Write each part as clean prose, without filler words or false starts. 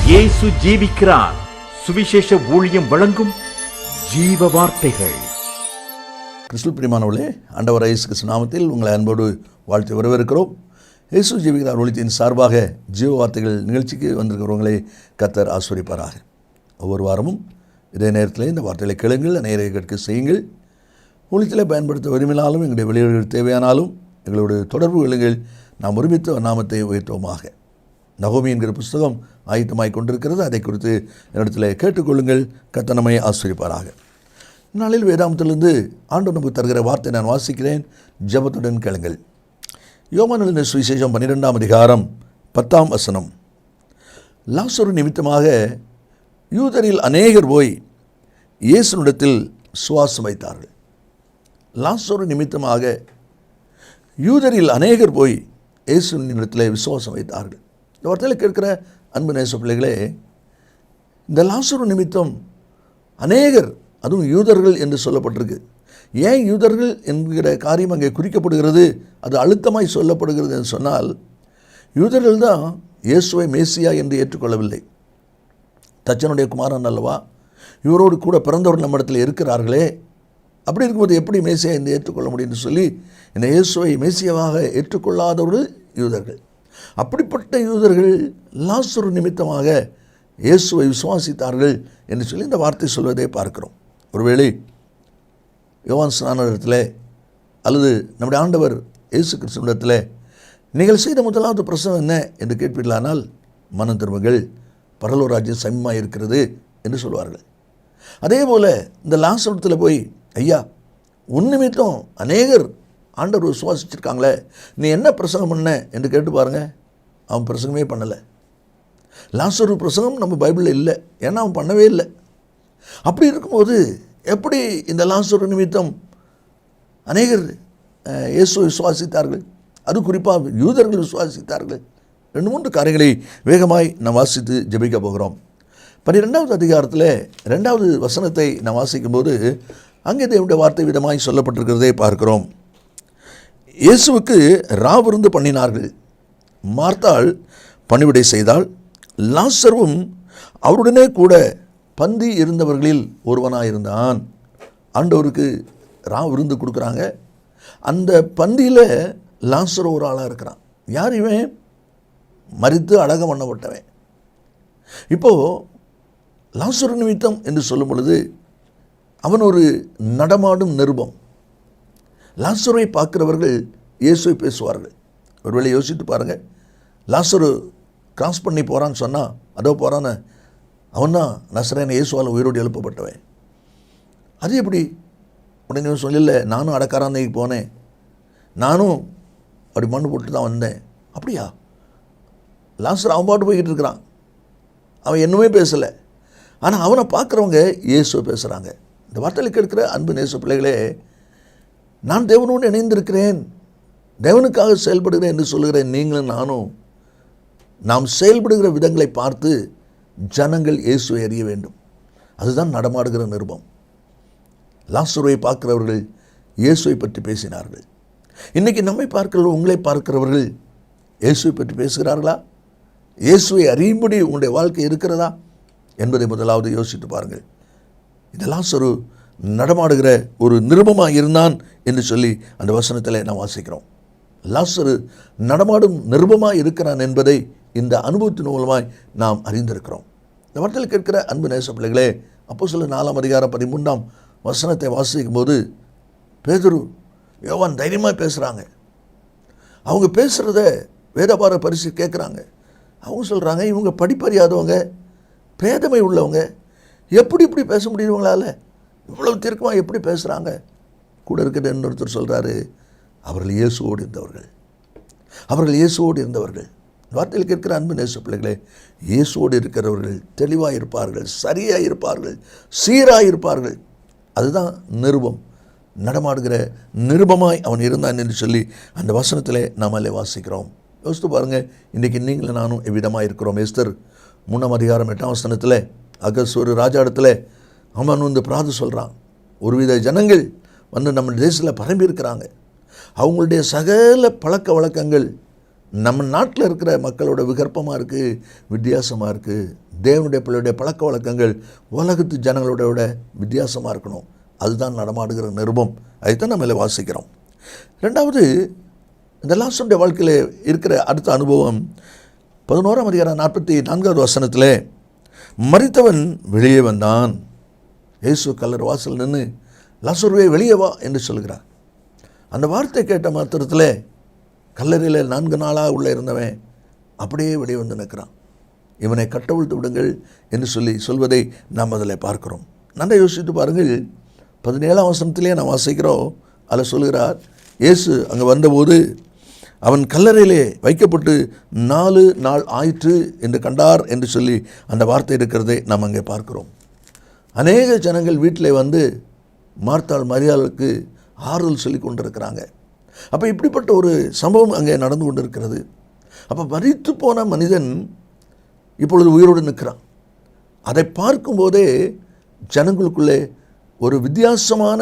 இயேசு ஜீவிக்கிறார். சுவிசேஷ ஊழியம் வழங்கும் ஜீவ வார்த்தைகள். கிறிஸ்துவில் பிரியமானவர்களே, ஆண்டவர் இயேசு கிறிஸ்து நாமத்தில் உங்களை அன்போடு வாழ்த்து வரவேற்கிறோம். இயேசு ஜீவிக்கிறார் ஒளித்தின் சார்பாக ஜீவ வார்த்தைகள் நிகழ்ச்சிக்கு வந்திருக்கிறவங்களை கர்த்தர் ஆசீர்வதிப்பாராக. ஒவ்வொரு வாரமும் இதே நேரத்தில் இந்த வார்த்தைகளை கேளுங்கள், நேரை கேட்க செய்யுங்கள். ஒளித்தில் பயன்படுத்த விரும்பினாலும் எங்களுடைய வெளியீடுகள் தேவையானாலும் எங்களோட தொடர்பு கொள்ளுங்கள். நாம் ஒருமித்த நாமத்தை உயர்த்துவோமாக. நகோமி என்கிற புஸ்தகம் ஆயத்தமாய் கொண்டிருக்கிறது. அதை குறித்து என்னிடத்தில் கேட்டுக்கொள்ளுங்கள். கர்த்தர் நம்மை ஆசீர்வதிப்பாராக. நாளில் வேதாமத்திலிருந்து ஆண்டவர் நமக்கு தருகிற வார்த்தை நான் வாசிக்கிறேன். ஜெபத்துடன் கேளுங்கள். யோவான் எழுதின சுவிசேஷம் 12ஆம் அதிகாரம் 10ஆம் வசனம். லாசரு நிமித்தமாக யூதரில் அநேகர் போய் இயேசுவினிடத்தில் விசுவாசம் வைத்தார்கள். லாசரு நிமித்தமாக யூதரில் அநேகர் போய் இயேசுவினிடத்தில் விசுவாசம் வைத்தார்கள். இந்த வார்த்தையில் கேட்கிற அன்பு நேச பிள்ளைகளே, இந்த லாசரு நிமித்தம் அநேகர், அதுவும் யூதர்கள் என்று சொல்லப்பட்டிருக்கு. ஏன் யூதர்கள் என்கிற காரியம் அங்கே குறிக்கப்படுகிறது, அது அழுத்தமாய் சொல்லப்படுகிறது என்று சொன்னால், யூதர்கள் தான் இயேசுவை மேசியா என்று ஏற்றுக்கொள்ளவில்லை. தச்சனுடைய குமாரன் அல்லவா, இவரோடு கூட பிறந்தவர் நம்மிடத்தில் இருக்கிறார்களே, அப்படி இருக்கும்போது எப்படி மேசியா என்று ஏற்றுக்கொள்ள முடியும்னு சொல்லி இந்த இயேசுவை மேசியாவாக ஏற்றுக்கொள்ளாதவர்கள் யூதர்கள். அப்படிப்பட்ட யூதர்கள் லாசரு நிமித்தமாக இயேசுவை விசுவாசித்தார்கள் என்று சொல்லி இந்த வார்த்தை சொல்வதை பார்க்கிறோம். ஒருவேளை யோவான் ஸ்நானரிடத்தில் அல்லது நம்முடைய ஆண்டவர் இயேசு கிறிஸ்துவிடத்தில் நீங்கள் செய்த முதலாவது பிரசவம் என்ன என்று கேட்பீர்களானால், மனம் திரும்புங்கள், பரலோக ராஜ்யம் சமீபமாக இருக்கிறது என்று சொல்வார்கள். அதே போல் இந்த லாசருடத்தில் போய், ஐயா உன் நிமித்தம் அநேகர் ஆண்டவர் விசுவாசிச்சிருக்காங்களே, நீ என்ன பிரசங்கம் பண்ண என்று கேட்டு பாருங்கள். அவன் பிரசங்கமே பண்ணலை. லாசரு பிரசங்கம் நம்ம பைபிளில் இல்லை, ஏன்னா அவன் பண்ணவே இல்லை. அப்படி இருக்கும்போது எப்படி இந்த லாசரு நிமித்தம் அநேகர் இயேசுவை விசுவாசித்தார்கள், அது குறிப்பாக யூதர்கள் விசுவாசித்தார்கள்? 2-3 காரியங்களை வேகமாய் நாம் வாசித்து ஜெபிக்க போகிறோம். 12ஆவது அதிகாரத்தில் 2வது வசனத்தை நாம் வாசிக்கும்போது அங்கே தேவனுடைய வார்த்தை விதமாய் சொல்லப்பட்டிருக்கிறதை பார்க்கிறோம். இயேசுவுக்கு ராவிருந்து பண்ணினார்கள். மார்த்தாள் பணிவிடை செய்தால், லாசருவும் அவருடனே கூட பந்தி இருந்தவர்களில் ஒருவனாயிருந்தான். ஆண்டவருக்கு விருந்து கொடுக்குறாங்க. அந்த பந்தியில் லாசரு ஒரு ஆளாக இருக்கிறான். யார் இவன்? மரித்து அடக்கம் பண்ணப்பட்டவன். இப்போது லாசரு நிமித்தம் என்று சொல்லும் பொழுது அவன் ஒரு நடமாடும் நிருபம். லாசரை பார்க்கிறவர்கள் இயேசுவை பேசுவார்கள். ஒருவேளை யோசித்து பாருங்கள், லாசரு கிராஸ் பண்ணி போகிறான்னு சொன்னால், அதோ போகிறான்னு, அவன் தான் நசரேயன் இயேசுவால் உயிரோடு எழுப்பப்பட்டவன். அது எப்படி? உடனே சொல்லல, நானும் அடக்காராந்தைக்கு போனேன், நானும் அப்படி மண்ணு போட்டு தான் வந்தேன். அப்படியா? லாசர் அவன் பாட்டு போய்கிட்டு இருக்கிறான், அவன் என்னமே பேசலை. ஆனால் அவனை பார்க்குறவங்க இயேசுவை பேசுகிறாங்க. இந்த வார்த்தையில் கேட்கிற அன்பு நேச பிள்ளைகளே, நான் தேவனோடு இணைந்திருக்கிறேன், தேவனுக்காக செயல்படுகிறேன் என்று சொல்லுகிறேன். நீங்களும் நானும் நாம் செயல்படுகிற விதங்களை பார்த்து ஜனங்கள் இயேசுவை அறிய வேண்டும். அதுதான் நடமாடுகிற நிருபம். லாசருவை பார்க்கிறவர்கள் இயேசுவை பற்றி பேசினார்கள். இன்றைக்கி நம்மை பார்க்கிறவர்கள், உங்களை பார்க்கிறவர்கள் இயேசுவை பற்றி பேசுகிறார்களா? இயேசுவை அறியும்படி உங்களுடைய வாழ்க்கை இருக்கிறதா என்பதை முதலாவது யோசித்து பாருங்கள். இந்த லாசரு நடமாடுகிற ஒரு நிருபமாக இருந்தான் என்று சொல்லி அந்த வசனத்தில் நாம் வாசிக்கிறோம். லாசரு நடமாடும் நிருபமாக இருக்கிறான் என்பதை இந்த அனுபவத்தின் மூலமாய் நாம் அறிந்திருக்கிறோம். இந்த வார்த்தையில் கேட்கிற அன்பு நேச பிள்ளைகளே, அப்போஸ்தலர் 4ஆம் அதிகாரம் 13ஆம் வசனத்தை வாசிக்கும் போது பேதுரு, யோவான் தைரியமாக பேசுகிறாங்க. அவங்க பேசுகிறத வேதபார பரிசு கேட்குறாங்க. அவங்க சொல்கிறாங்க, இவங்க படிப்பறியாதவங்க, பேதமை உள்ளவங்க, எப்படி இப்படி பேச முடியுவங்களால? இவ்வளவு தீர்க்கமாக எப்படி பேசுகிறாங்க? கூட இருக்கிற இன்னொருத்தர் சொல்கிறாரு, அவர்கள் இயேசுவோடு இருந்தவர்கள், அவர்கள் இயேசுவோடு இருந்தவர்கள். வார்த்தையில் கேட்கிற அன்பு நேச பிள்ளைகளே, இயேசுவோடு இருக்கிறவர்கள் தெளிவாக இருப்பார்கள், சரியாக இருப்பார்கள், சீராக இருப்பார்கள். அதுதான் நிருபம். நடமாடுகிற நிருபமாய் அவன் இருந்தான் என்று சொல்லி அந்த வசனத்தில் நாம் அல்ல வாசிக்கிறோம். யோசித்து பாருங்கள், இன்றைக்கி நீங்களும் நானும் எவ்விதமாக இருக்கிறோம். எஸ்தர் 3ஆம் அதிகாரம் 8ஆம் வசனத்தில் அகஸ்வேரு ராஜா இடத்துல அவன் வந்து பிராது சொல்கிறான். ஒருவித ஜனங்கள் வந்து நம்ம தேசத்தில் பரம்பி இருக்கிறாங்க. அவங்களுடைய சகல பழக்க வழக்கங்கள் நம்ம நாட்டில் இருக்கிற மக்களோட விகற்பமாக இருக்குது, வித்தியாசமாக இருக்குது. தேவனுடைய பிள்ளையுடைய பழக்க வழக்கங்கள் உலகத்து ஜனங்களோட வித்தியாசமாக இருக்கணும். அதுதான் நடமாடுகிற நிருபம். அதைத்தான் நம்ம இதில் வாசிக்கிறோம். ரெண்டாவது, இந்த லாசருடைய வாழ்க்கையில் இருக்கிற அடுத்த அனுபவம் 11ஆம் அதிகாரம் 44வது வசனத்தில், மரித்தவன் வெளியே வந்தான். இயேசு கல்லறை வாசல் நின்று லாசருவே வெளியே வா என்று சொல்கிறார். அந்த வார்த்தை கேட்ட மாத்திரத்தில் கல்லறையில் 4 நாளாக உள்ளே இருந்தவன் அப்படியே வெளியே வந்து நிற்கிறான். இவனை கட்டவிழ்த்து விடுங்கள் என்று சொல்வதை நாம் அதில் பார்க்கிறோம். நல்லா யோசித்து பாருங்கள். 17ஆம் வசனத்திலே நாம் வாசிக்கிறோம். அதில் சொல்கிறார், இயேசு அங்கே வந்தபோது அவன் கல்லறையிலே வைக்கப்பட்டு 4 நாள் ஆயிற்று என்று கண்டார் என்று சொல்லி அந்த வார்த்தை இருக்கிறதை நாம் அங்கே பார்க்கிறோம். அநேக ஜனங்கள் வீட்டில் வந்து மார்த்தாள் மரியாளுக்கு ஆறுதல் சொல்லி கொண்டிருக்கிறாங்க. அப்போ இப்படிப்பட்ட ஒரு சம்பவம் அங்கே நடந்து கொண்டிருக்கிறது. அப்போ மரித்து போன மனிதன் இப்பொழுது உயிரோடு நிற்கிறான். அதை பார்க்கும்போதே ஜனங்களுக்குள்ளே ஒரு வித்தியாசமான,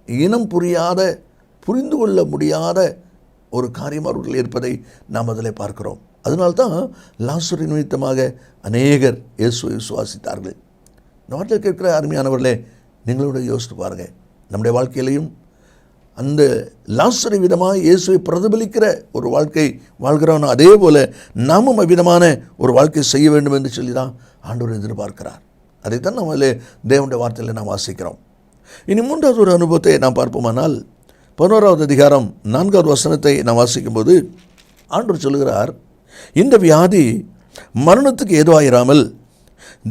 இனம் புரியாத, புரிந்து கொள்ள முடியாத ஒரு காரியம் அவர்கள் இருப்பதை நாம் அதில் பார்க்கிறோம். அதனால்தான் லாசரு நிமித்தமாக அநேகர் இயேசுவை விசுவாசித்தார்கள். இந்த வார்த்தையில் கேட்கிற அருமையானவர்களே, நீங்களோட யோசித்து பாருங்கள். நம்முடைய வாழ்க்கையிலையும் அந்த லாசரு விதமாக இயேசுவை பிரதிபலிக்கிற ஒரு வாழ்க்கை வாழ்கிறவனோ அதே போல் நாமும் அவ்விதமான ஒரு வாழ்க்கை செய்ய வேண்டும் என்று சொல்லி தான் ஆண்டவர் எதிர்பார்க்கிறார். அதைத்தான் நம்ம தேவனுடைய வார்த்தையில் நாம் வாசிக்கிறோம். இனி 3வது ஒரு அனுபவத்தை நாம் பார்ப்போமானால் 11ஆவது அதிகாரம் 4வது வசனத்தை நாம் வாசிக்கும்போது ஆண்டவர் சொல்கிறார், இந்த வியாதி மரணத்துக்கு ஏதுவாயிராமல்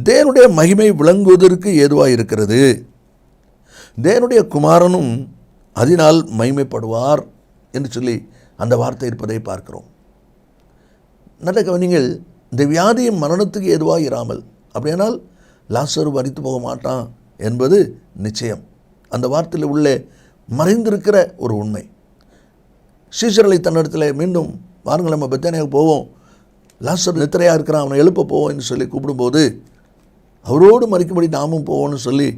தேவனுடைய மகிமை விளங்குவதற்கு ஏதுவாயிருக்கிறது. தேவனுடைய குமாரனும் அதனால் மகிமைப்படுவார் என்று சொல்லி அந்த வார்த்தை இருப்பதை பார்க்கிறோம். நல்ல கவனிங்கள். இந்த வியாதியும் மரணத்துக்கு ஏதுவாக இராமல், அப்படியானால் லாசரு மரித்து போக மாட்டான் என்பது நிச்சயம். அந்த வார்த்தையில் உள்ளே மறைந்திருக்கிற ஒரு உண்மை. சீஷர்களை தன்னிடத்தில் மீண்டும் வாருங்கள் நம்ம பெத்தானியாவுக்கு போவோம், லாசர் நித்திரையாக இருக்கிறான், அவனை எழுப்ப போவோம் என்று சொல்லி கூப்பிடும்போது அவரோடு மறிக்கும்படி நாமும் போவோம்னு சொல்லி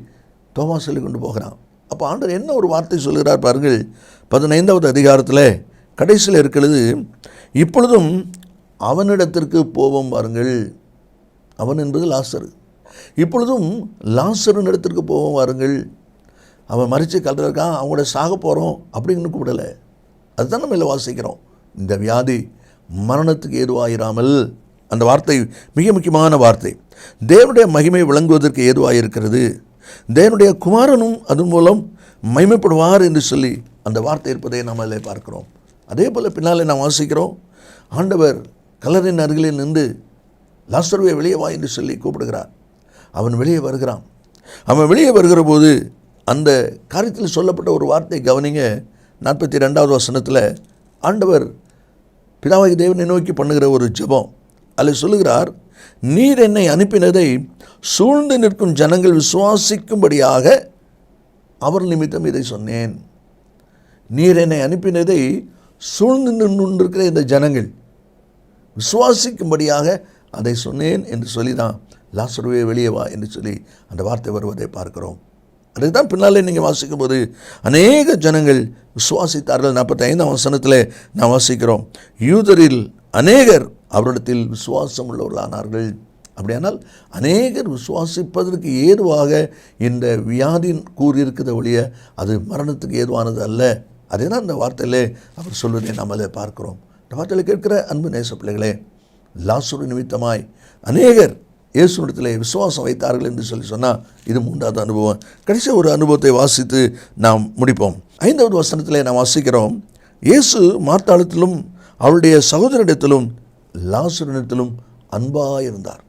தோமா சொல்லி கொண்டு போகிறான். அப்போ ஆண்டவர் என்ன ஒரு வார்த்தை சொல்கிறார் பாருங்கள். 15வது அதிகாரத்தில் கடைசியில் இருக்கிறது, இப்பொழுதும் அவனிடத்திற்கு போவோம் பாருங்கள். அவன் என்பது லாசரு. இப்பொழுதும் லாசரின் இடத்திற்கு போவோம் வாருங்கள். அவன் மறித்து கல்றான், அவங்களோட சாக போகிறோம் அப்படின்னு கூப்பிடலை. அதுதான் நம்ம இல்லை வாசிக்கிறோம். இந்த வியாதி மரணத்துக்கு ஏதுவாயிராமல், அந்த வார்த்தை மிக முக்கியமான வார்த்தை. தேவனுடைய மகிமை விளங்குவதற்கு ஏதுவாயிருக்கிறது. தேவனுடைய குமாரனும் அதன் மூலம் மகிமைப்படுவார் என்று சொல்லி அந்த வார்த்தை இருப்பதை நாம் அதில் பார்க்கிறோம். அதே போல் பின்னாலே நாம் வாசிக்கிறோம், ஆண்டவர் கல்லறையின் அருகில் நின்று லாசருவே வெளியே வா என்று சொல்லி கூப்பிடுகிறார். அவன் வெளியே வருகிறான். அவன் வெளியே வருகிற போது அந்த காரியத்தில் சொல்லப்பட்ட ஒரு வார்த்தை கவனிங்க. 42வது வசனத்தில் ஆண்டவர் பிதாவாகிய தேவனை நோக்கி பண்ணுகிற ஒரு ஜெபம். அதில் சொல்லுகிறார், நீர் என்னை அனுப்பினதை சூழ்ந்து நிற்கும் ஜனங்கள் விசுவாசிக்கும்படியாக அவர் நிமித்தம் இதை சொன்னேன். நீர் என்னை அனுப்பினதை சூழ்ந்து நின்றிருக்கிற இந்த ஜனங்கள் விசுவாசிக்கும்படியாக அதை சொன்னேன் என்று சொல்லி தான் லாசருவே வெளியே வா என்று சொல்லி அந்த வார்த்தை வருவதை பார்க்கிறோம். அதை தான் பின்னாலே நீங்கள் வாசிக்கும்போது அநேக ஜனங்கள் விசுவாசித்தார்கள். 45ஆம் வசனத்தில் நாம் வாசிக்கிறோம், யூதரில் அநேகர் அவரிடத்தில் விசுவாசம் உள்ளவர்களானார்கள். அப்படியானால் அநேகர் விசுவாசிப்பதற்கு ஏதுவாக இந்த வியாதியின் கூறியிருக்கிறத ஒழிய அது மரணத்துக்கு ஏதுவானது அல்ல. அதே தான் இந்த வார்த்தையிலே அவர் சொல்வதை நாம் அதை பார்க்கிறோம். இந்த வார்த்தையில் கேட்கிற அன்பு நேச பிள்ளைகளே, லாசரு நிமித்தமாய் அநேகர் இயேசுவிடத்திலே விசுவாசம் வைத்தார்கள் என்று சொல்லி சொன்னால் இது 3வது அனுபவம். கடைசி ஒரு அனுபவத்தை வாசித்து நாம் முடிப்போம். 5வது வசனத்திலே நாம் வாசிக்கிறோம், இயேசு மார்த்தாளிடத்திலும் அவருடைய சகோதரனிடத்திலும் லாசரிடத்திலும் அன்பாயிருந்தார்.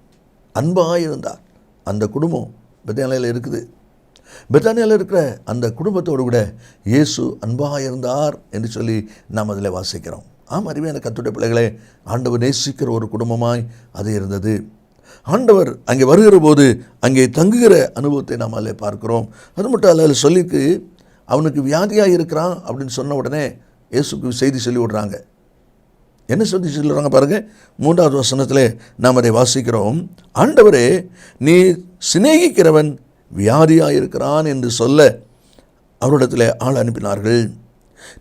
அன்பாயிருந்தார். அந்த குடும்பம் பெத்தானியாவில் இருக்குது. பெத்தானியாவில் இருக்கிற அந்த குடும்பத்தோடு கூட இயேசு அன்பாயிருந்தார் என்று சொல்லி நாம் அதில் வாசிக்கிறோம். அருமையான கர்த்தருடைய பிள்ளைகளே, ஆண்டவர் நேசிக்கிற ஒரு குடும்பமாய் அது இருந்தது. ஆண்டவர் அங்கே வருகிற போது அங்கே தங்குகிற அனுபவத்தை நாம் அதில் பார்க்கிறோம். அது மட்டும் அதில் சொல்லிக்கு அவனுக்கு வியாதியாக இருக்கிறான் அப்படின்னு சொன்ன உடனே இயேசுக்கு செய்தி சொல்லி விடுறாங்க. என்ன சொல்லி சொல்கிறாங்க பாருங்கள். 3வது வசனத்தில் நாம் அதை வாசிக்கிறோம், ஆண்டவரே நீ சிநேகிக்கிறவன் வியாதியாக இருக்கிறான் என்று சொல்ல அவரிடத்தில் ஆள் அனுப்பினார்கள்.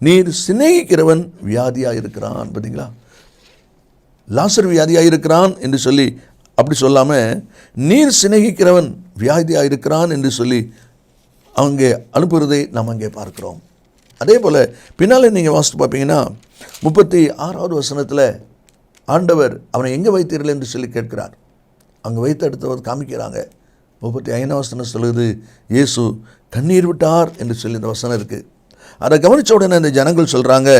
நீர் சிநேகிக்கிறவன் வியாதியாக இருக்கிறான். பார்த்தீங்களா, லாசர் வியாதியாயிருக்கிறான் என்று சொல்லி அப்படி சொல்லாமல் நீர் சிநேகிக்கிறவன் வியாதியாயிருக்கிறான் என்று சொல்லி அவங்க அனுப்புகிறதை நாம் அங்கே பார்க்கிறோம். அதே போல் பின்னால் நீங்கள் வாசித்து பார்ப்பீங்கன்னா 36வது வசனத்தில் ஆண்டவர் அவனை எங்கே வைத்தீர்கள் என்று சொல்லி கேட்கிறார். அங்கே வைத்து அடுத்தவர் காமிக்கிறாங்க. 35வது வசனம் சொல்லுது, இயேசு கண்ணீர் விட்டார் என்று சொல்லி இந்த வசனம் இருக்குது. அதை கவனித்த உடனே அந்த ஜனங்கள் சொல்கிறாங்க,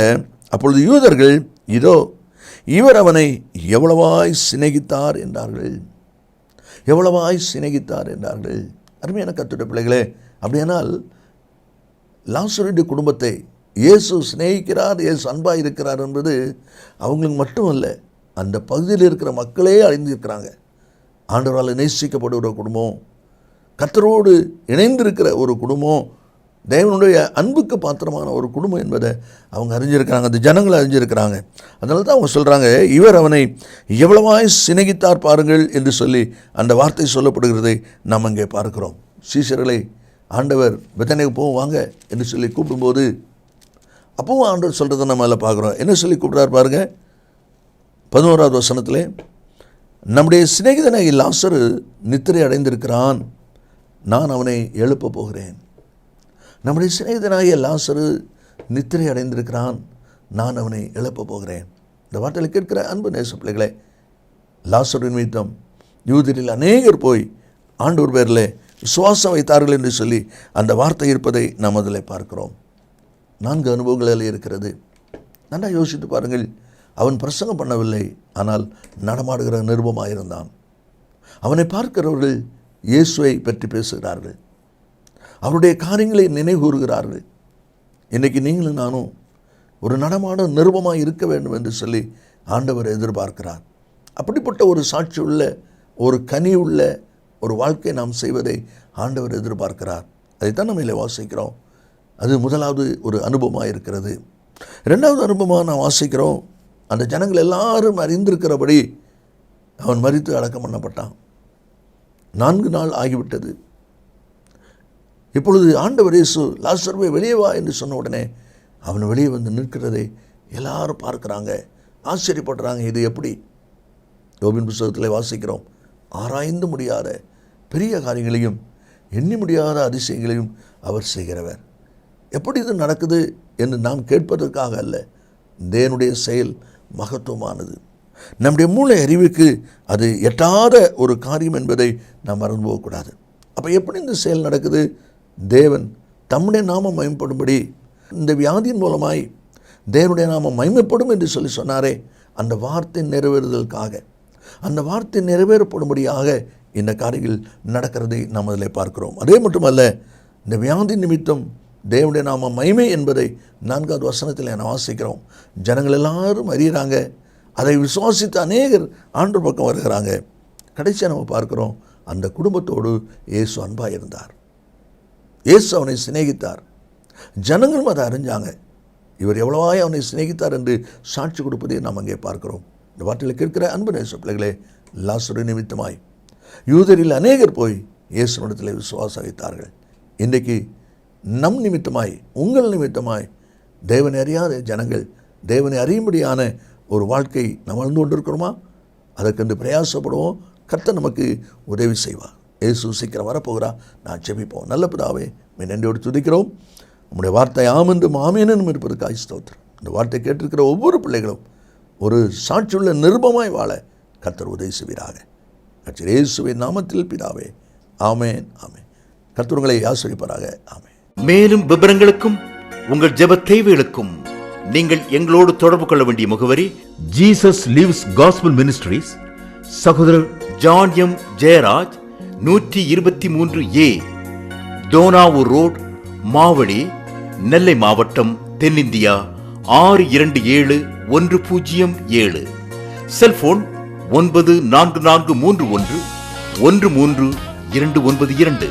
அப்பொழுது யூதர்கள் இதோ இவர் அவனை எவ்வளவாய் சிநேகித்தார் என்றார்கள். எவ்வளவாய் சிநேகித்தார் என்றார்கள். அருமையான கர்த்தருடைய பிள்ளைகளே, அப்படியானால் லாசருடைய குடும்பத்தை இயேசு சிநேகிக்கிறார், இயேசு அன்பாக இருக்கிறார் என்பது அவங்களுக்கு மட்டுமல்ல, அந்த பகுதியில் இருக்கிற மக்களே அறிந்திருக்கிறாங்க. ஆண்டவரால் நேசிக்கப்படுகிற ஒரு குடும்பம், கர்த்தரோடு இணைந்திருக்கிற ஒரு குடும்பம், தேவனுடைய அன்புக்கு பாத்திரமான ஒரு குடும்பம் என்பதை அவங்க அறிஞ்சிருக்கிறாங்க, அந்த ஜனங்களை அறிஞ்சிருக்கிறாங்க. அதனால தான் அவங்க சொல்கிறாங்க, இவர் அவனை எவ்வளவாய் சிநேகித்தார் பாருங்கள் என்று சொல்லி அந்த வார்த்தை சொல்லப்படுகிறதை நாம் அங்கே பார்க்கிறோம். சீஷர்களை ஆண்டவர் பெத்தானிக்கு போவாங்க என்று சொல்லி கூப்பிடும்போது அப்பவும் ஆண்டவர் சொல்கிறத நம்ம அதில் பார்க்குறோம். என்ன சொல்லி கூப்பிட்றாரு பாருங்கள். 11வது வசனத்திலே, நம்முடைய சிநேகிதனாகிய லாசரு நித்திரை அடைந்திருக்கிறான், நான் அவனை எழுப்ப போகிறேன். நம்முடைய சிநேகிதனாகிய லாசரு நித்திரை அடைந்திருக்கிறான், நான் அவனை எழுப்ப போகிறேன். இந்த வார்த்தையில் கேட்கிற அன்பு நேச பிள்ளைகளே, லாசரு நிமித்தம் யூதரில் அநேகர் போய் ஆண்டவர் பேரில் விசுவாசம் வைத்தார்கள் என்று சொல்லி அந்த வார்த்தை இருப்பதை நாம் அதில் பார்க்கிறோம். 4 அனுபவங்களில் இருக்கிறது. நல்லா யோசித்து பாருங்கள். அவன் பிரசங்கம் பண்ணவில்லை, ஆனால் நடமாடுகிற நிருபமாக இருந்தான். அவனை பார்க்கிறவர்கள் இயேசுவை பற்றி பேசுகிறார்கள், அவருடைய காரியங்களை நினைவுகூறுகிறார்கள். இன்றைக்கி நீங்களும் நானும் ஒரு நடமாடும் நிருபமாக இருக்க வேண்டும் என்று சொல்லி ஆண்டவர் எதிர்பார்க்கிறார். அப்படிப்பட்ட ஒரு சாட்சி உள்ள, ஒரு கனி உள்ள ஒரு வாழ்க்கை நாம் செய்வதை ஆண்டவர் எதிர்பார்க்கிறார். அதைத்தான் நம்ம இதில் வாசிக்கிறோம். அது முதலாவது ஒரு அனுபவமாக இருக்கிறது. 2வது அனுபவமாக நாம் வாசிக்கிறோம், அந்த ஜனங்கள் எல்லாரும் அறிந்திருக்கிறபடி அவன் மரித்து அடக்கம் பண்ணப்பட்டான். 4 நாள் ஆகிவிட்டது. இப்பொழுது ஆண்டவர் இயேசு லாசருவே வெளியே வா என்று சொன்ன உடனே அவன் வெளியே வந்து நிற்கிறதை எல்லாரும் பார்க்குறாங்க, ஆச்சரியப்படுறாங்க. இது எப்படி? யோபின் புத்தகத்தில் வாசிக்கிறோம், ஆராய்ந்து முடியாத பெரிய காரியங்களையும் எண்ணி முடியாத அதிசயங்களையும் அவர் செய்கிறவர். எப்படி இது நடக்குது என்று நாம் கேட்பதற்காக அல்ல, தேவனுடைய செயல் மகத்துவமானது. நம்முடைய மூளை அறிவுக்கு அது எட்டாத ஒரு காரியம் என்பதை நாம் மறந்து போகக்கூடாது. அப்போ எப்படி இந்த செயல் நடக்குது? தேவன் தம்முடைய நாமம் மகிமைப்படும்படி இந்த வியாதியின் மூலமாய் தேவனுடைய நாமம் மகிமைப்படும் என்று சொல்லி சொன்னாரே, அந்த வார்த்தை நிறைவேறுதலுக்காக, அந்த வார்த்தை நிறைவேறப்படும்படியாக இந்த காரியங்கள் நடக்கிறதை நாம் அதில் பார்க்கிறோம். அதே மட்டுமல்ல, இந்த வியாதி நிமித்தம் தேவனுடைய நாம மகிமை என்பதை 4வது வசனத்தில் நான் வாசிக்கிறோம். ஜனங்கள் எல்லாரும் அறிகிறாங்க, அதை விசுவாசித்த அநேகர் ஆண்டவர் பக்கம் வருகிறாங்க. கடைசியாக நம்ம பார்க்குறோம், அந்த குடும்பத்தோடு இயேசு அன்பாக இருந்தார், இயேசு அவனை சிநேகித்தார். ஜனங்களும் அதை அறிஞ்சாங்க, இவர் எவ்வளவாய் அவனை சிநேகித்தார் என்று சாட்சி கொடுப்பதை நாம் அங்கே பார்க்கிறோம். இந்த வார்த்தையில் கேட்கிற அன்பு நேச பிள்ளைகளே, லாசரு நிமித்தமாய் யூதரில் அநேகர் போய் இயேசுவிடத்தில் விசுவாசம் வைத்தார்கள். இன்றைக்கு நம் நிமித்தமாய், உங்கள் நிமித்தமாய் தேவனை அறியாத ஜனங்கள் தேவனை அறியும்படியான ஒரு வாழ்க்கை நாம் வாழ்ந்து கொண்டிருக்கிறோமா? அதற்கென்று பிரயாசப்படுவோம். கர்த்தர் நமக்கு உதவி செய்வார். இயேசு சீக்கிரம் வரப்போகிறா. நான் ஜெபிப்போம். நல்ல பிதாவே, நன்றியோடு துதிக்கிறோம். நம்முடைய வார்த்தை ஆமென்றும் ஆமெனும் இருப்பதற்காக ஸ்தோத்திரம். இந்த வார்த்தை கேட்டிருக்கிற ஒவ்வொரு பிள்ளைகளும் ஒரு சாட்சியுள்ள நிருபமாய் வாழ கர்த்தர் உதவி செய்வீராக. கர்த்தர் இயேசுவின் நாமத்தில் பிதாவே, ஆமென் ஆமென். கர்த்தர் உங்களை ஆசீர்வதிப்பாராக. ஆமென். மேலும் விவரங்களுக்கும் உங்கள் ஜெப தேவைகளுக்கும் நீங்கள் எங்களோடு தொடர்பு கொள்ள வேண்டிய முகவரி, ஜீசஸ் லிவ்ஸ் காஸ்பல் மினிஸ்ட்ரீஸ், சகோதரர் John M Jeyaraj, 123A Thonavur road, Mavadi, Nellai மாவட்டம், தென்னிந்தியா 627107. செல்போன் 9443113292.